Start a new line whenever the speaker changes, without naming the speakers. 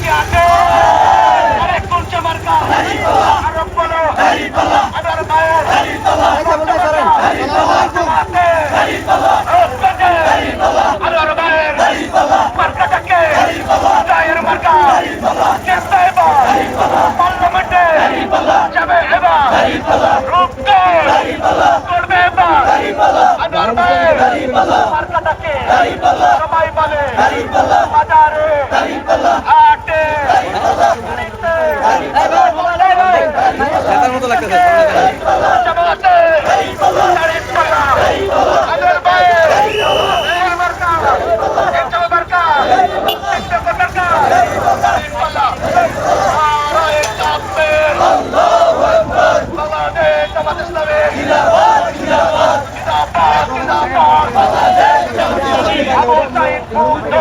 কি আছে আরে কোনটা মার্কা আরব বলো আবার মায়ের আবার মায়ের মার্কাটাকে চায়ের মার্কা চেষ্টা এবার পার্লামেন্টে যাবে এবার রূপকর করবে এবার আবার মায়ের মার্কাটাকে সবাই বলে বাজারে হাটে জামাতে আবার মায়ের মার্কা একটা মার্কা একটা মার্কা বাংলাদেশ জামাত ইসলামী জিন্দাবাদ আবু সাইদ মুগ্ধ